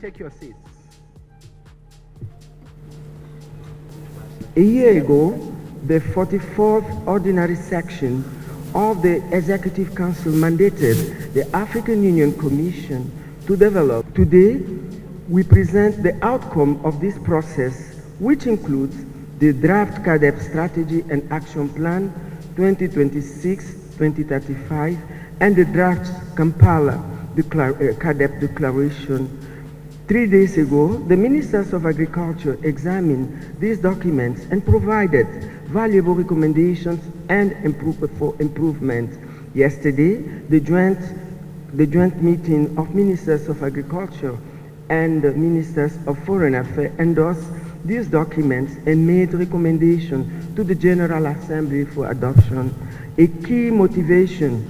take your seats. A year ago, the 44th Ordinary Section of the Executive Council mandated the African Union Commission to develop. Today, we present the outcome of this process, which includes the draft CAADP Strategy and Action Plan 2026-2035 and the draft Kampala CAADP Declaration. 3 days ago, the Ministers of Agriculture examined these documents and provided valuable recommendations and for improvement. Yesterday, the joint meeting of Ministers of Agriculture and Ministers of Foreign Affairs endorsed these documents and made recommendations to the General Assembly for adoption. A key motivation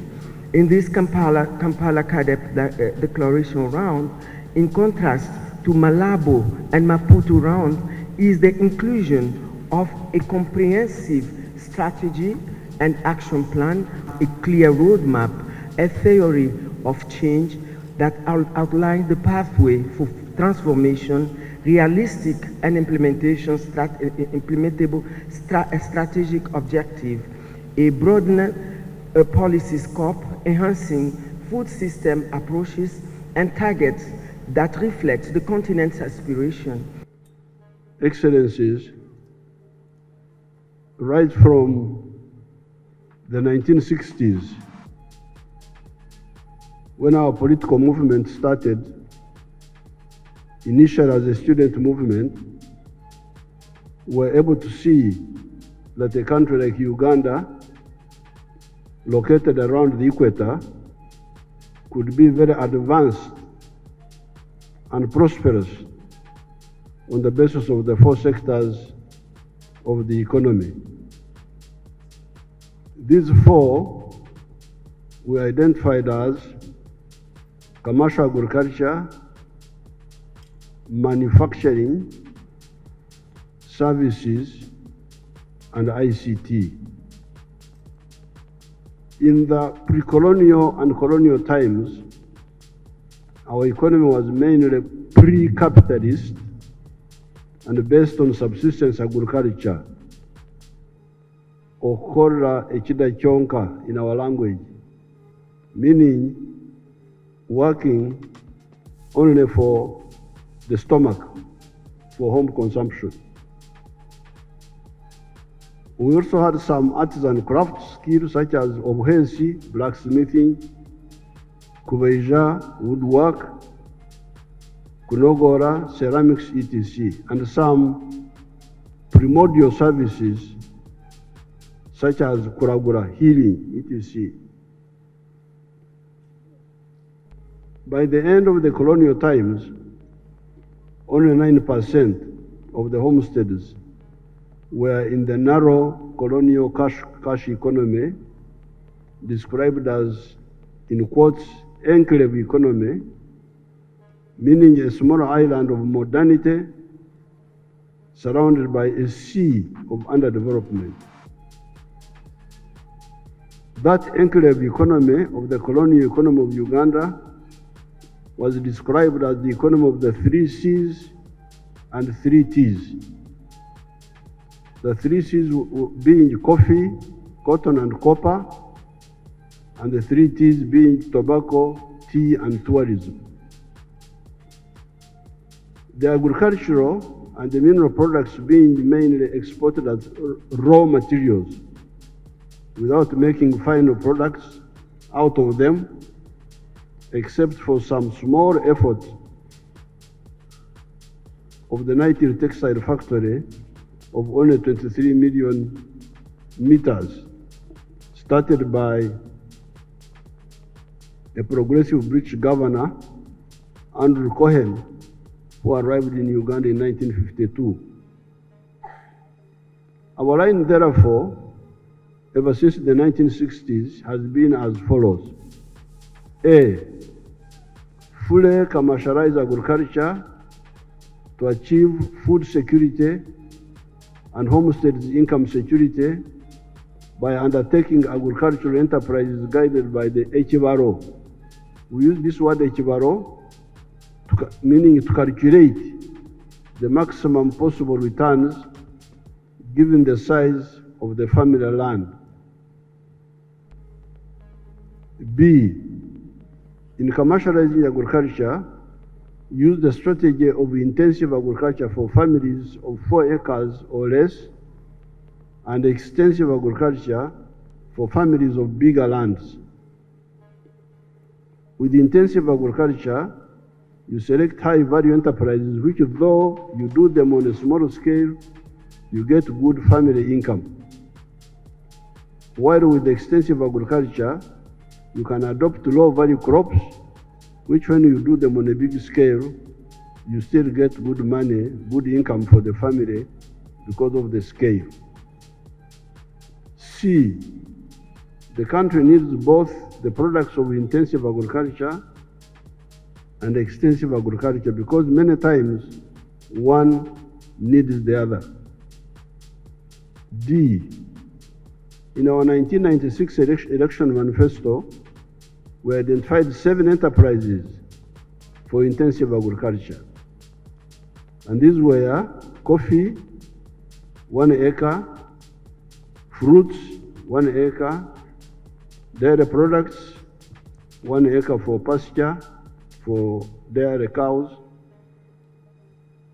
in this Kampala CAADP Declaration round, in contrast to Malabo and Maputo round, is the inclusion of a comprehensive strategy and action plan, a clear roadmap, a theory of change that outlines the pathway for transformation, realistic and implementable strategic objective, a broadened policy scope, enhancing food system approaches and targets that reflect the continent's aspiration. Excellencies, right from the 1960s, when our political movement started, initially as a student movement, we were able to see that a country like Uganda, located around the equator, could be very advanced and prosperous on the basis of the 4 sectors of the economy. These 4 were identified as commercial agriculture, manufacturing, services, and ICT. In the pre-colonial and colonial times, our economy was mainly pre-capitalist and based on subsistence agriculture, or korra ekida kyonka in our language, meaning working only for the stomach, for home consumption. We also had some artisan craft skills such as obuhensi, blacksmithing, kubeja, woodwork, kunogora, ceramics, etc., and some primordial services such as kuragura, healing, etc. By the end of the colonial times, only 9% of the homesteads were in the narrow colonial cash economy, described as, in quotes, enclave economy, meaning a small island of modernity surrounded by a sea of underdevelopment. That enclave economy of the colonial economy of Uganda was described as the economy of the 3 C's and 3 T's. The 3 C's being coffee, cotton, and copper, and the 3 T's being tobacco, tea, and tourism. The agricultural and the mineral products being mainly exported as raw materials without making final products out of them, except for some small efforts of the Nigeria textile factory of only 23 million meters, started by a progressive British governor, Andrew Cohen, who arrived in Uganda in 1952. Our line, therefore, ever since the 1960s, has been as follows. A, fully commercialize agriculture to achieve food security and homesteads income security by undertaking agricultural enterprises guided by the HVRO. We use this word HVRO meaning to calculate the maximum possible returns given the size of the family land. B, in commercializing agriculture, use the strategy of intensive agriculture for families of 4 acres or less, and extensive agriculture for families of bigger lands. With intensive agriculture, you select high-value enterprises which, though you do them on a small scale, you get good family income. While with extensive agriculture, you can adopt low-value crops, which when you do them on a big scale, you still get good money, good income for the family because of the scale. C, the country needs both the products of intensive agriculture and extensive agriculture because many times one needs the other. D, in our 1996 election manifesto, we identified 7 enterprises for intensive agriculture. And these were coffee, 1 acre, fruits, 1 acre, dairy products, 1 acre for pasture, for dairy cows,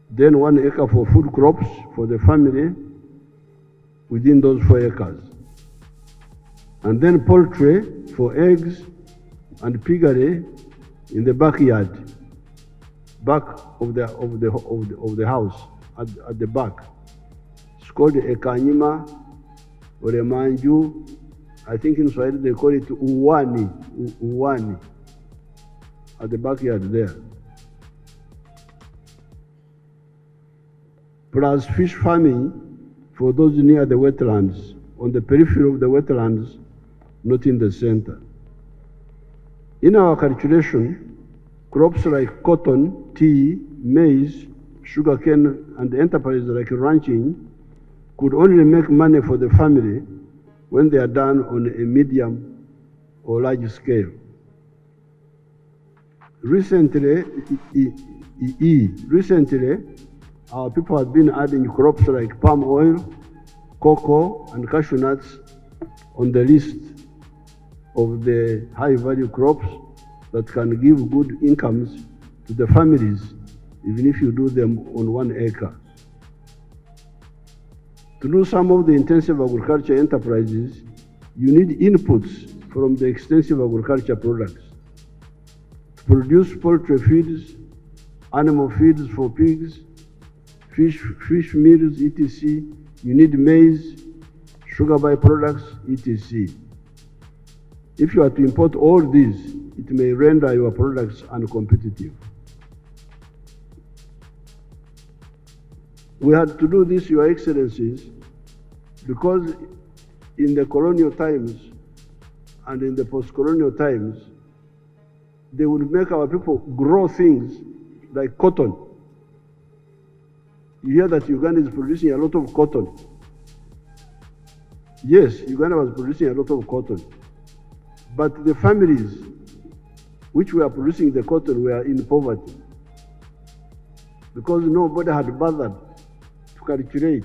then 1 acre for food crops for the family within those 4 acres. And then poultry for eggs and piggery in the backyard, back of the house, at the back. It's called a kanyima or a manju. I think in Swahili they call it uwani, at the backyard there. Plus fish farming for those near the wetlands, on the periphery of the wetlands, not in the center. In our calculation, crops like cotton, tea, maize, sugarcane, and enterprises like ranching could only make money for the family when they are done on a medium or large scale. Recently, our people have been adding crops like palm oil, cocoa, and cashew nuts on the list of the high-value crops that can give good incomes to the families, even if you do them on 1 acre. To do some of the intensive agriculture enterprises, you need inputs from the extensive agriculture products. To produce poultry feeds, animal feeds for pigs, fish meals, etc., you need maize, sugar byproducts, etc. If you are to import all these, it may render your products uncompetitive. We had to do this, Your Excellencies, because in the colonial times and in the post-colonial times, they would make our people grow things like cotton. You hear that Uganda is producing a lot of cotton. Yes, Uganda was producing a lot of cotton. But the families which were producing the cotton were in poverty because nobody had bothered to calculate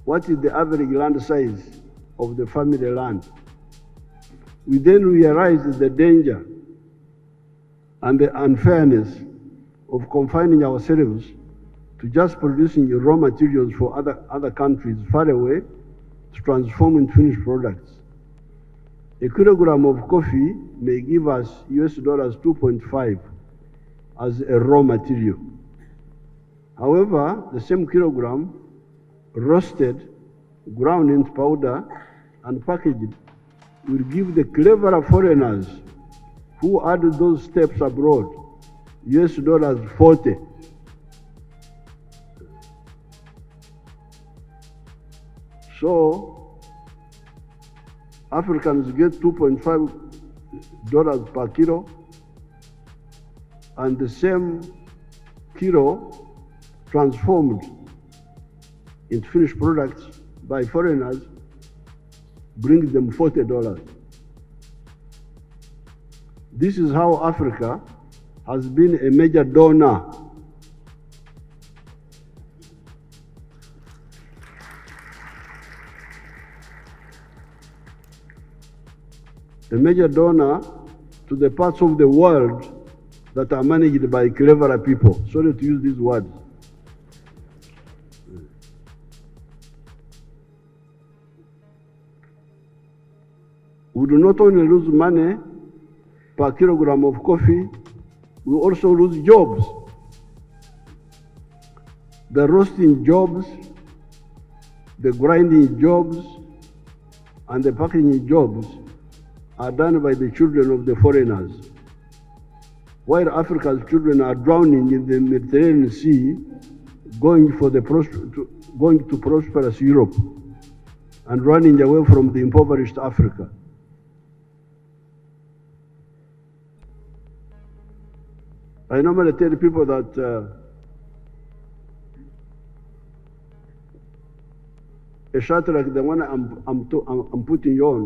what is the average land size of the family land. We then realized the danger and the unfairness of confining ourselves to just producing raw materials for other countries far away to transform into finished products. A kilogram of coffee may give us US dollars 2.5 as a raw material. However, the same kilogram roasted, ground into powder, and packaged will give the cleverer foreigners who add those steps abroad US dollars 40. So Africans get $2.5 per kilo, and the same kilo transformed into finished products by foreigners brings them $40. This is how Africa has been a major donor to the parts of the world that are managed by cleverer people. Sorry to use these words. We do not only lose money per kilogram of coffee, we also lose jobs. The roasting jobs, the grinding jobs, and the packaging jobs are done by the children of the foreigners. While Africa's children are drowning in the Mediterranean Sea, going to prosperous Europe and running away from the impoverished Africa. I normally tell people that a shirt like the one I'm putting you on,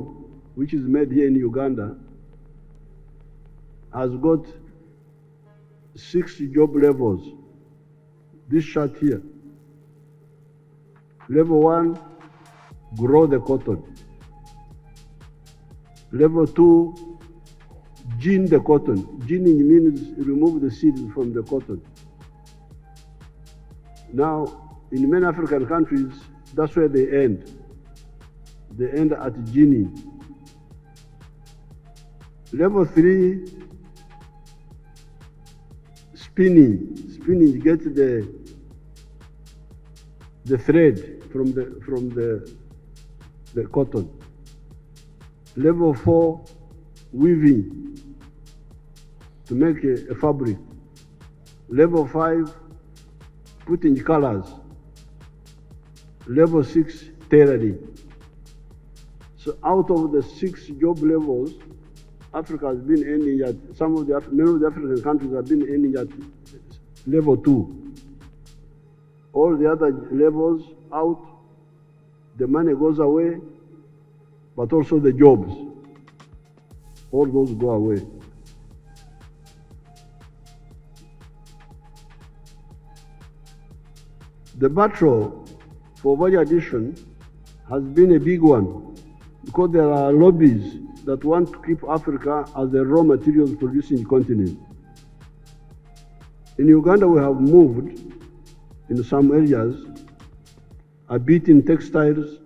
which is made here in Uganda, has got 6 job levels. This shirt here. Level 1, grow the cotton. Level 2, gin the cotton. Ginning means remove the seeds from the cotton. Now, in many African countries, that's where they end. They end at ginning. Level 3, spinning. Spinning, you get the thread from the cotton. Level 4, weaving to make a fabric. Level 5, putting colors. Level 6, tailoring. So out of the 6 job levels, Africa has been ending at, many of the African countries have been ending at level 2. All the other levels out, the money goes away, but also the jobs. All those go away. The battle for value addition has been a big one because there are lobbies that want to keep Africa as a raw materials producing continent. In Uganda, we have moved in some areas, a bit in textiles,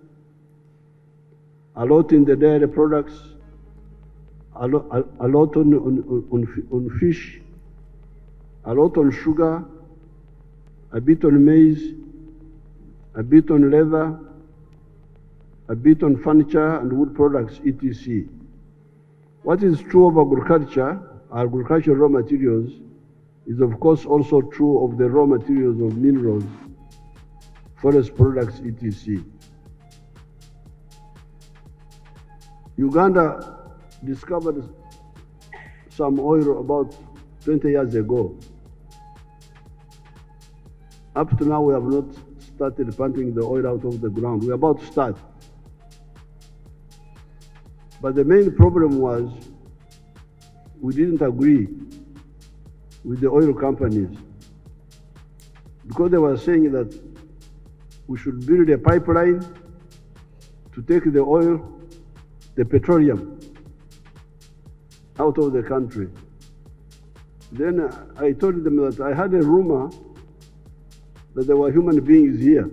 a lot in the dairy products, a lot on fish, a lot on sugar, a bit on maize, a bit on leather, a bit on furniture and wood products, etc. What is true of agricultural raw materials, is of course also true of the raw materials of minerals, forest products, etc. Uganda discovered some oil about 20 years ago. Up to now, we have not started pumping the oil out of the ground. We're about to start. But the main problem was we didn't agree with the oil companies because they were saying that we should build a pipeline to take the oil, the petroleum, out of the country. Then I told them that I had a rumor that there were human beings here.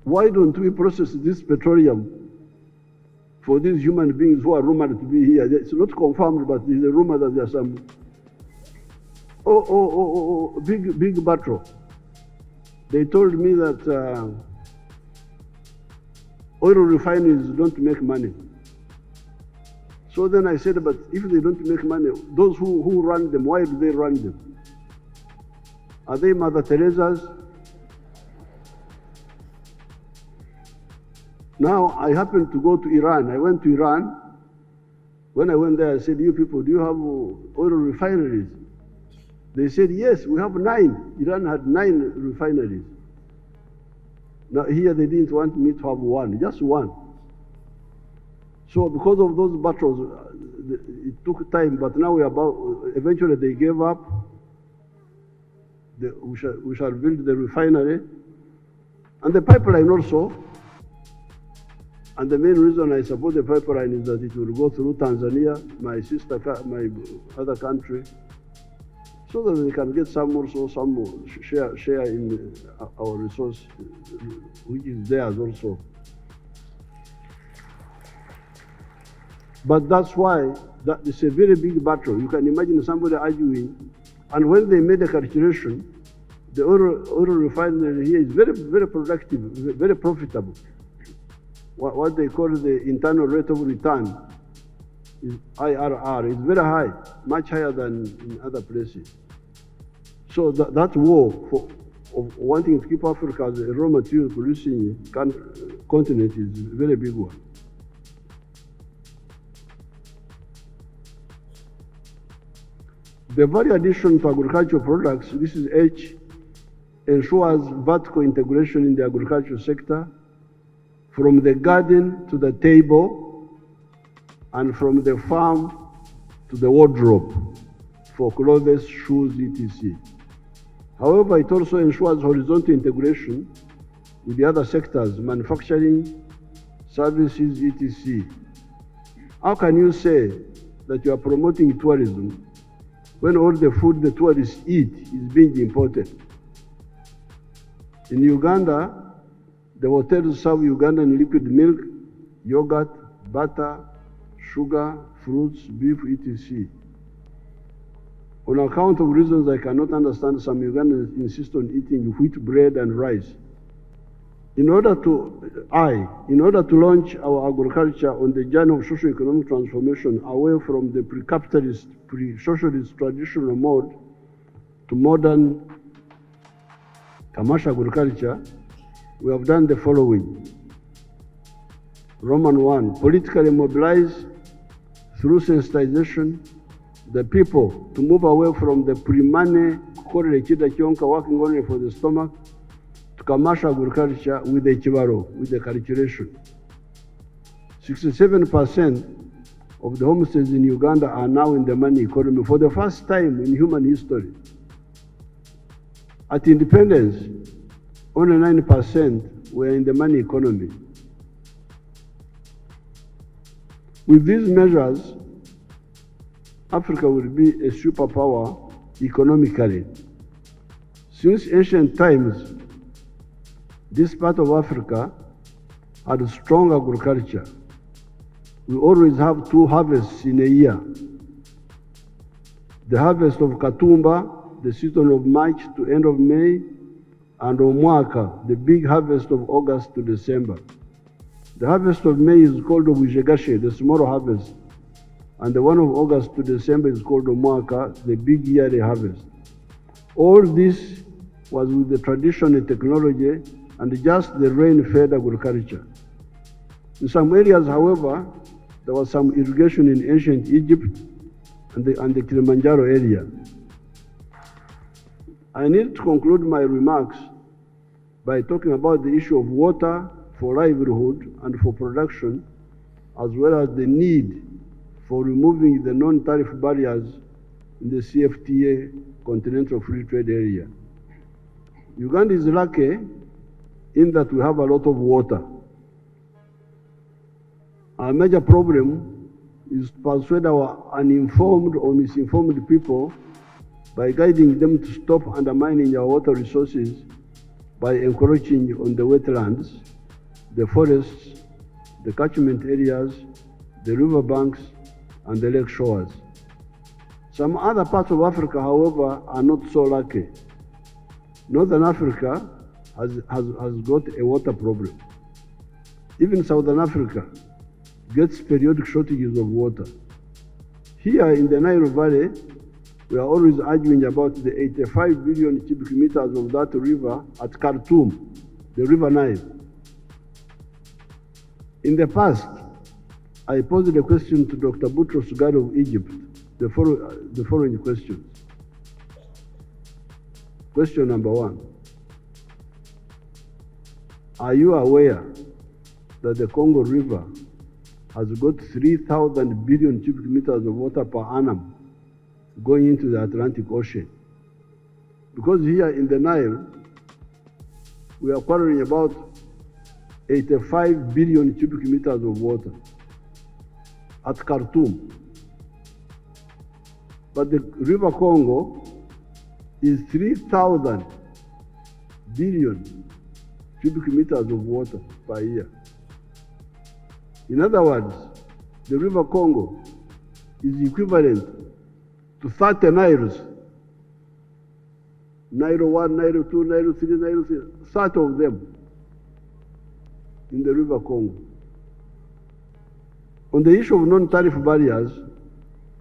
Why don't we process this petroleum for these human beings who are rumored to be here? It's not confirmed, but there's a rumor that there's some big battle. They told me that oil refineries don't make money. So then I said, but if they don't make money, those who run them, why do they run them? Are they Mother Teresa's? Now, I happened to go to Iran. I went to Iran. When I went there, I said, you people, do you have oil refineries? They said, yes, we have 9. Iran had 9 refineries. Now here they didn't want me to have one, just one. So because of those battles, it took time, but now eventually they gave up. We shall build the refinery and the pipeline also. And the main reason I support the pipeline is that it will go through Tanzania, my other country, so that they can get some share in our resource, which is theirs also. But that's why it's a very big battle. You can imagine somebody arguing, and when they made a calculation, the oil refinery here is very, very productive, very profitable. What they call the internal rate of return is IRR. It's very high, much higher than in other places. So that war of wanting to keep Africa as a raw material producing continent is a very big one. The value addition to agricultural products, this is H, ensures vertical integration in the agricultural sector, from the garden to the table, and from the farm to the wardrobe for clothes, shoes, etc. However, it also ensures horizontal integration with the other sectors, manufacturing, services, etc. How can you say that you are promoting tourism when all the food the tourists eat is being imported? In Uganda, the hotels serve Ugandan liquid milk, yogurt, butter, sugar, fruits, beef, etc. On account of reasons I cannot understand, some Ugandans insist on eating wheat bread and rice. In order to launch our agriculture on the journey of socio-economic transformation away from the pre-capitalist, pre-socialist traditional mode to modern commercial agriculture, we have done the following. Roman 1, politically mobilize through sensitization the people to move away from the pre-money, working only for the stomach, to commercial agriculture with the chibaro, with the calculation. 67% of the homesteads in Uganda are now in the money economy for the first time in human history. At independence, only 9% were in the money economy. With these measures, Africa will be a superpower economically. Since ancient times, this part of Africa had strong agriculture. We always have 2 harvests in a year. The harvest of Katumba, the season of March to end of May, and Omwaka, the big harvest of August to December. The harvest of May is called Wijegashe, the small harvest, and the one of August to December is called Omwaka, the big yearly harvest. All this was with the tradition and technology and just the rain-fed agriculture. In some areas, however, there was some irrigation in ancient Egypt and the Kilimanjaro area. I need to conclude my remarks by talking about the issue of water for livelihood and for production, as well as the need for removing the non-tariff barriers in the CFTA, Continental Free Trade Area. Uganda is lucky in that we have a lot of water. Our major problem is to persuade our uninformed or misinformed people by guiding them to stop undermining our water resources by encroaching on the wetlands, the forests, the catchment areas, the river banks, and the lake shores. Some other parts of Africa, however, are not so lucky. Northern Africa has got a water problem. Even Southern Africa gets periodic shortages of water. Here in the Nile Valley, we are always arguing about the 85 billion cubic meters of that river at Khartoum, the River Nile. In the past, I posed a question to Dr. Boutros Ghali of Egypt, the following questions. Question number 1. Are you aware that the Congo River has got 3,000 billion cubic meters of water per annum going into the Atlantic Ocean? Because here in the Nile, we are quarreling about 85 billion cubic meters of water at Khartoum. But the River Congo is 3,000 billion cubic meters of water per year. In other words, the River Congo is equivalent to 30 Niles. Nile 1, Nile 2, Nile 3, Nile 3, 30 of them in the River Congo. On the issue of non-tariff barriers,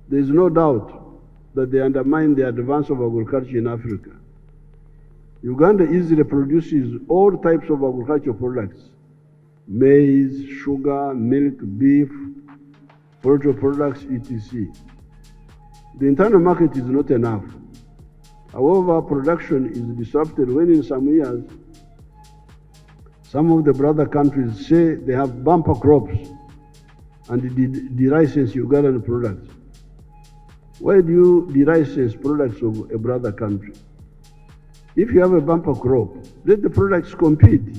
there is no doubt that they undermine the advance of agriculture in Africa. Uganda easily produces all types of agricultural products: maize, sugar, milk, beef, poultry products, etc. The internal market is not enough. However, production is disrupted when in some years, some of the brother countries say they have bumper crops and de-license Ugandan products. Why do you de-license products of a brother country? If you have a bumper crop, let the products compete.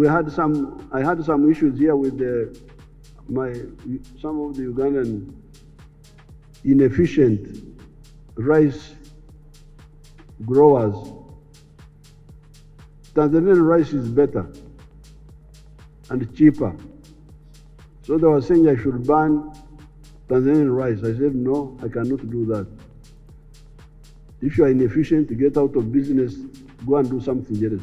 I had some issues here with some of the Ugandan inefficient rice growers. Tanzanian rice is better and cheaper. So they were saying I should ban Tanzanian rice. I said, no, I cannot do that. If you are inefficient, get out of business, go and do something else.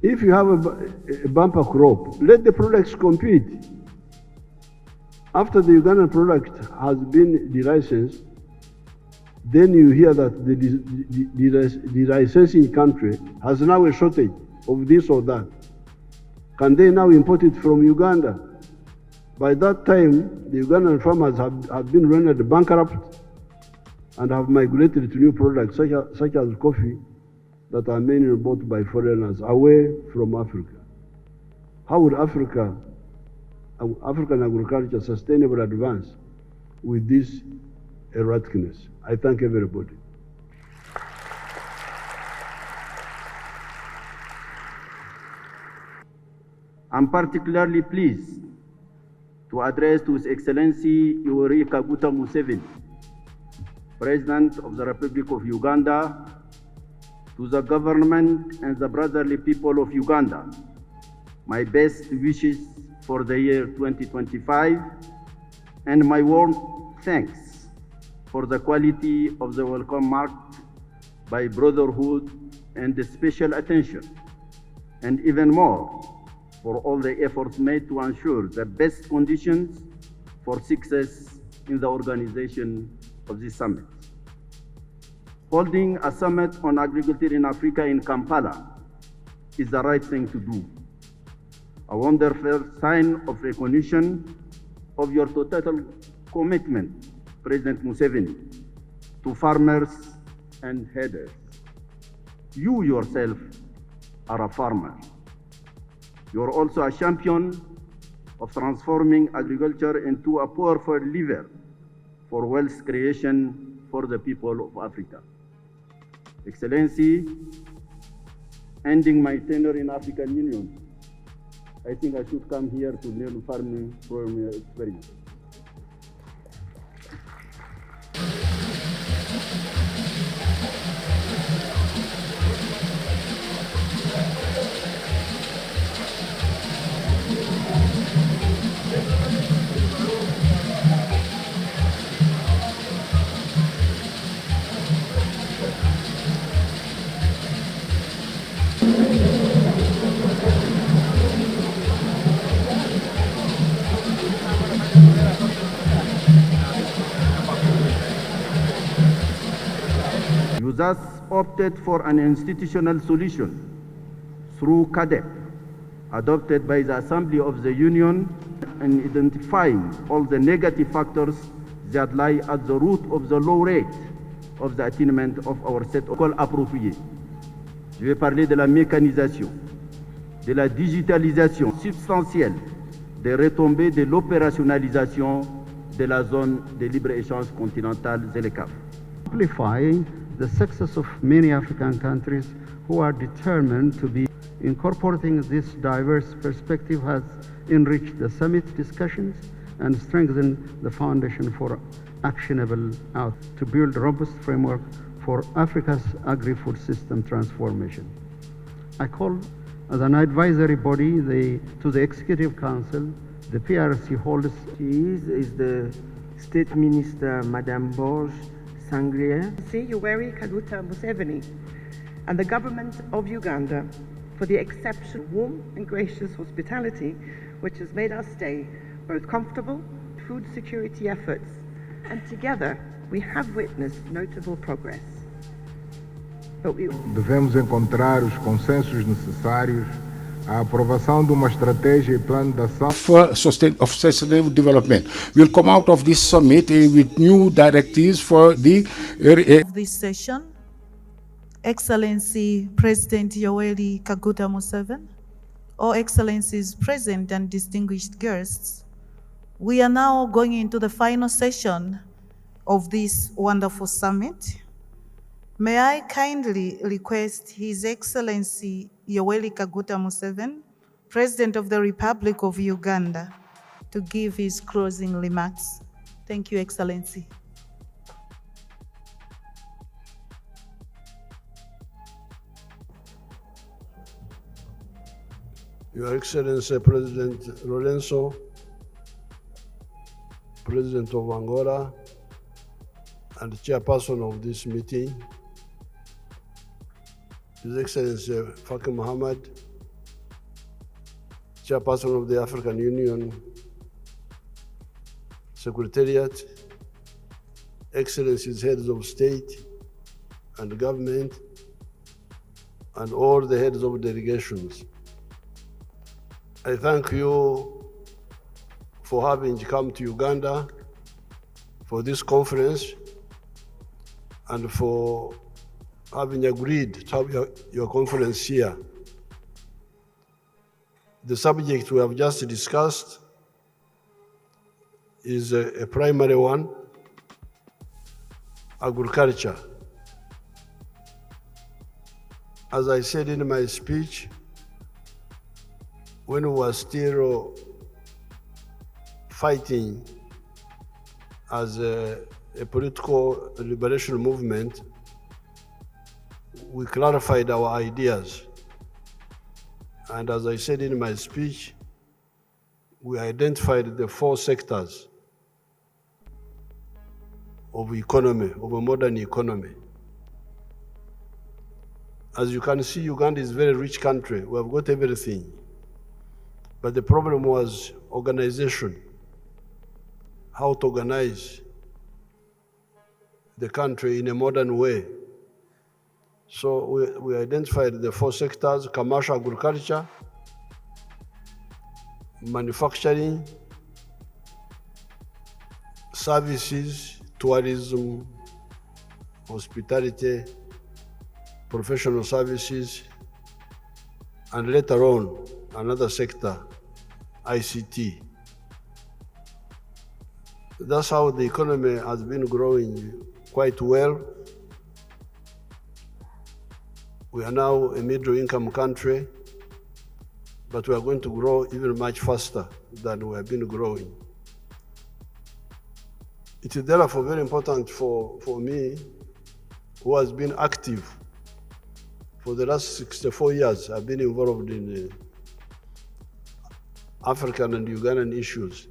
If you have a bumper crop, let the products compete. After the Ugandan product has been de-licensed, then you hear that the licensing country has now a shortage of this or that. Can they now import it from Uganda? By that time, the Ugandan farmers have been rendered bankrupt and have migrated to new products such as coffee that are mainly bought by foreigners away from Africa. How would African agriculture sustainable advance with this erraticness? I thank everybody. I'm particularly pleased to address to His Excellency Yoweri Kaguta Museveni, President of the Republic of Uganda, to the government and the brotherly people of Uganda, my best wishes for the year 2025 and my warm thanks for the quality of the welcome marked by brotherhood and special attention, and even more for all the efforts made to ensure the best conditions for success in the organization of this summit. Holding a summit on agriculture in Africa in Kampala is the right thing to do. A wonderful sign of recognition of your total commitment, President Museveni, to farmers and headers. You yourself are a farmer. You are also a champion of transforming agriculture into a powerful lever for wealth creation for the people of Africa. Excellency, ending my tenure in African Union, I think I should come here to learn farming from your experience. You thus opted for an institutional solution through CAADP, adopted by the Assembly of the Union in identifying all the negative factors that lie at the root of the low rate of the attainment of our set of goals appropriés. Je vais parler de la mécanisation, de la digitalisation substantielle, des retombées de l'opérationnalisation de la zone de libre-échange continentale ZLECAf. Amplifying the success of many African countries who are determined to be incorporating this diverse perspective has enriched the summit discussions and strengthened the foundation for actionable outcomes to build a robust framework for Africa's agri-food system transformation. I call as an advisory body to the Executive Council, the PRC holds. She is the State Minister, Madame Borge Sangria. Yoweri Kaguta Museveni and the government of Uganda for the exceptional warm and gracious hospitality which has made our stay both comfortable, food security efforts, and together we have witnessed notable progress. Devemos encontrar os consensos necessários à aprovação de uma estratégia e plano de ação of sustainable development. We'll come out of this summit with new directives for this session. Excellency President Yoweri Kaguta Museveni, all excellencies present and distinguished guests, we are now going into the final session of this wonderful summit. May I kindly request His Excellency Yoweri Kaguta Museveni, President of the Republic of Uganda, to give his closing remarks. Thank you, Excellency. Your Excellency President Lorenzo, President of Angola, and chairperson of this meeting, His Excellency Faki Mohammed, chairperson of the African Union Secretariat, Excellencies, heads of state and government, and all the heads of delegations. I thank you for having come to Uganda for this conference and for having agreed to have your conference here. The subject we have just discussed is a primary one, agriculture. As I said in my speech, when we were still fighting as a political liberation movement, we clarified our ideas. And as I said in my speech, we identified the 4 sectors of economy, of a modern economy. As you can see, Uganda is a very rich country. We have got everything. But the problem was organization, how to organize the country in a modern way. So we identified the 4 sectors: commercial agriculture, manufacturing, services, tourism, hospitality, professional services, and later on, another sector, ICT. That's how the economy has been growing quite well. We are now a middle-income country, but we are going to grow even much faster than we have been growing. It is therefore very important for me, who has been active for the last 64 years. I've been involved in African and Ugandan issues,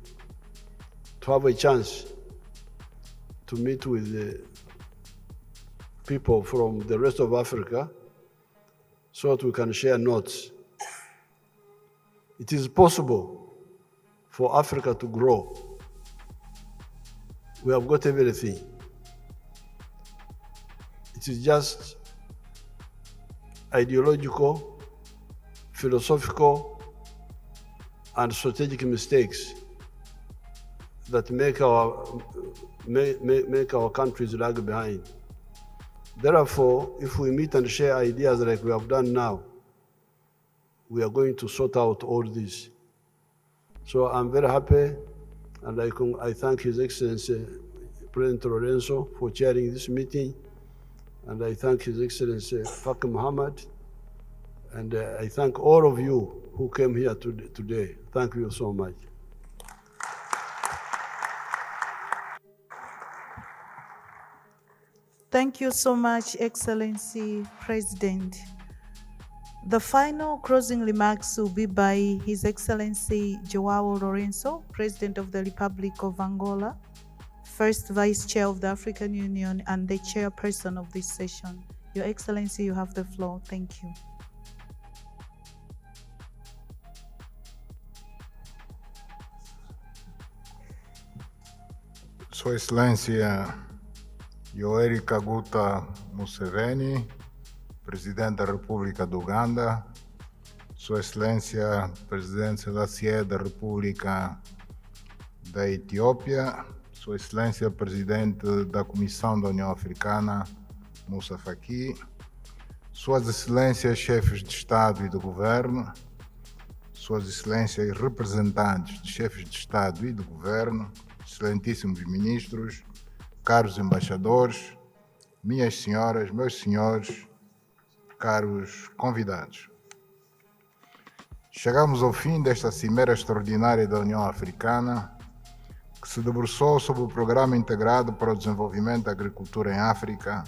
to have a chance to meet with the people from the rest of Africa so that we can share notes. It is possible for Africa to grow. We have got everything. It is just ideological, philosophical, and strategic mistakes that make our countries lag behind. Therefore, if we meet and share ideas like we have done now, we are going to sort out all this. So I'm very happy, and I thank His Excellency President Lorenzo for chairing this meeting, and I thank His Excellency Faki Muhammad, and I thank all of you who came here today. Thank you so much. Thank you so much, Excellency President. The final closing remarks will be by His Excellency João Lourenço, President of the Republic of Angola, First Vice Chair of the African Union and the Chairperson of this session. Your Excellency, you have the floor. Thank you. Sua Excelência Yoweri Kaguta Museveni, Presidente da República do Uganda, Sua Excelência Presidente Selassie da República da Etiópia, Sua Excelência Presidente da Comissão da União Africana, Moussa Faki, Suas Excelências Chefes de Estado e de Governo, Suas Excelências Representantes de Chefes de Estado e de Governo, Excelentíssimos Ministros, caros embaixadores, minhas senhoras, meus senhores, caros convidados. Chegamos ao fim desta Cimeira Extraordinária da União Africana, que se debruçou sobre o Programa Integrado para o Desenvolvimento da Agricultura em África,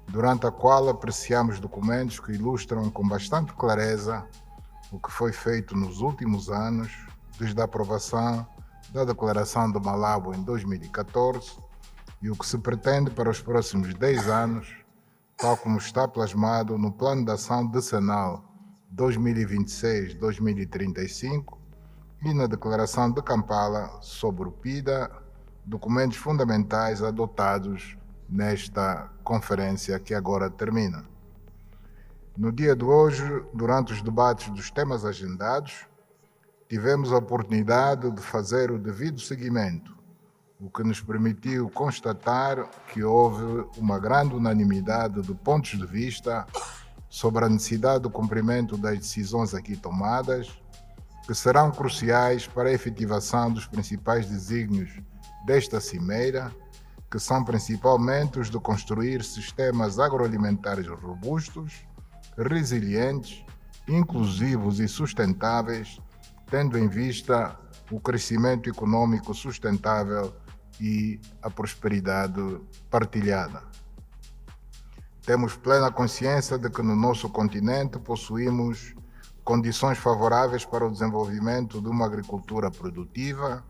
durante a qual apreciamos documentos que ilustram com bastante clareza o que foi feito nos últimos anos, desde a aprovação da Declaração de Malabo em 2014 e o que se pretende para os próximos 10 anos, tal como está plasmado no Plano de Ação Decenal 2026-2035 e na Declaração de Kampala sobre o PIDA, documentos fundamentais adotados nesta conferência que agora termina. No dia de hoje, durante os debates dos temas agendados, tivemos a oportunidade de fazer o devido seguimento, o que nos permitiu constatar que houve uma grande unanimidade de pontos de vista sobre a necessidade do cumprimento das decisões aqui tomadas, que serão cruciais para a efetivação dos principais desígnios desta cimeira, que são principalmente os de construir sistemas agroalimentares robustos, resilientes, inclusivos e sustentáveis, tendo em vista o crescimento econômico sustentável e a prosperidade partilhada. Temos plena consciência de que no nosso continente possuímos condições favoráveis para o desenvolvimento de uma agricultura produtiva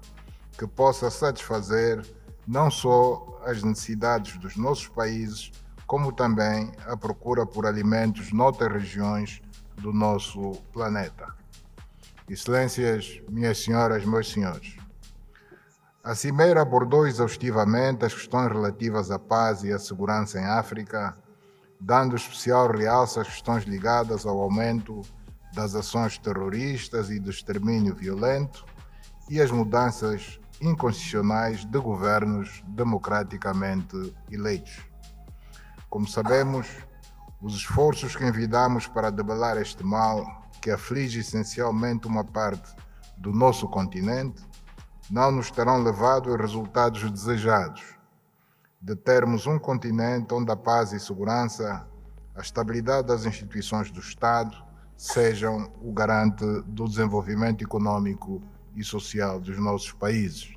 que possa satisfazer não só as necessidades dos nossos países, como também a procura por alimentos noutras regiões do nosso planeta. Excelências, minhas senhoras, meus senhores, a Cimeira abordou exaustivamente as questões relativas à paz e à segurança em África, dando especial realce às questões ligadas ao aumento das ações terroristas e do extermínio violento e às mudanças inconstitucionais de governos democraticamente eleitos. Como sabemos, os esforços que envidamos para debelar este mal, que aflige essencialmente uma parte do nosso continente, não nos terão levado a resultados desejados, de termos um continente onde a paz e segurança, a estabilidade das instituições do Estado sejam o garante do desenvolvimento econômico e social dos nossos países.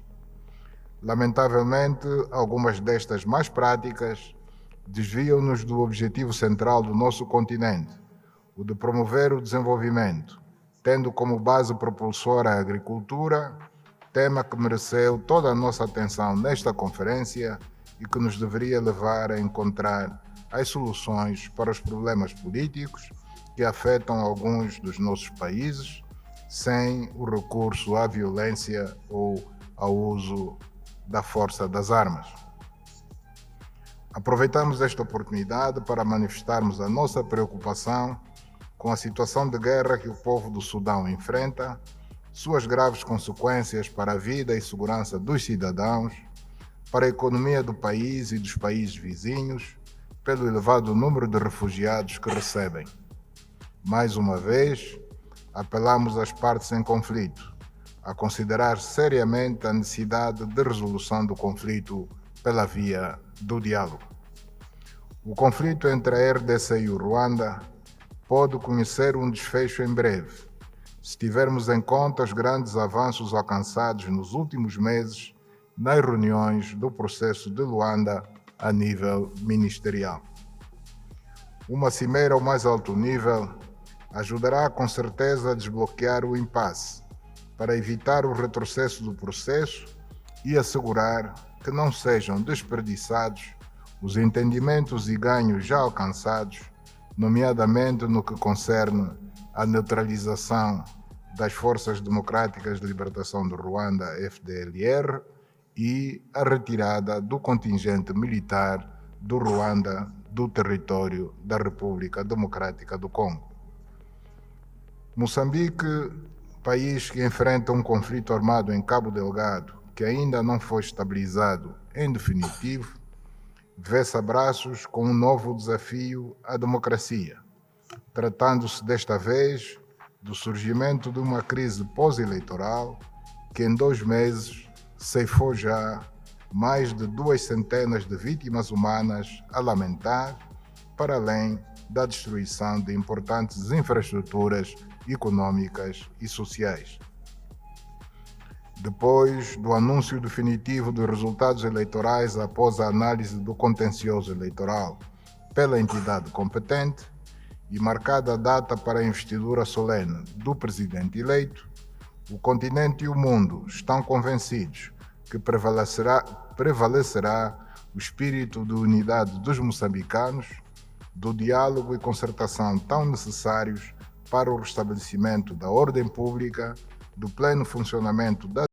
Lamentavelmente, algumas destas más práticas desviam-nos do objetivo central do nosso continente, o de promover o desenvolvimento, tendo como base propulsora a agricultura, tema que mereceu toda a nossa atenção nesta conferência e que nos deveria levar a encontrar as soluções para os problemas políticos que afetam alguns dos nossos países, sem o recurso à violência ou ao uso da força das armas. Aproveitamos esta oportunidade para manifestarmos a nossa preocupação com a situação de guerra que o povo do Sudão enfrenta, suas graves consequências para a vida e segurança dos cidadãos, para a economia do país e dos países vizinhos, pelo elevado número de refugiados que recebem. Mais uma vez, apelamos às partes em conflito a considerar seriamente a necessidade de resolução do conflito pela via do diálogo. O conflito entre a RDC e o Ruanda pode conhecer um desfecho em breve, se tivermos em conta os grandes avanços alcançados nos últimos meses nas reuniões do processo de Luanda a nível ministerial. Uma cimeira ao mais alto nível ajudará com certeza a desbloquear o impasse, para evitar o retrocesso do processo e assegurar que não sejam desperdiçados os entendimentos e ganhos já alcançados, nomeadamente no que concerne à neutralização das Forças Democráticas de Libertação do Ruanda, FDLR, e a retirada do contingente militar do Ruanda do território da República Democrática do Congo. Moçambique, país que enfrenta um conflito armado em Cabo Delgado, que ainda não foi estabilizado em definitivo, vê-se a braços com um novo desafio à democracia, tratando-se desta vez do surgimento de uma crise pós-eleitoral que em 2 meses ceifou já mais de 200 de vítimas humanas a lamentar, para além da destruição de importantes infraestruturas econômicas e sociais. Depois do anúncio definitivo dos resultados eleitorais após a análise do contencioso eleitoral pela entidade competente e marcada a data para a investidura solene do presidente eleito, o continente e o mundo estão convencidos que prevalecerá o espírito de unidade dos moçambicanos, do diálogo e concertação tão necessários para o restabelecimento da ordem pública, do pleno funcionamento da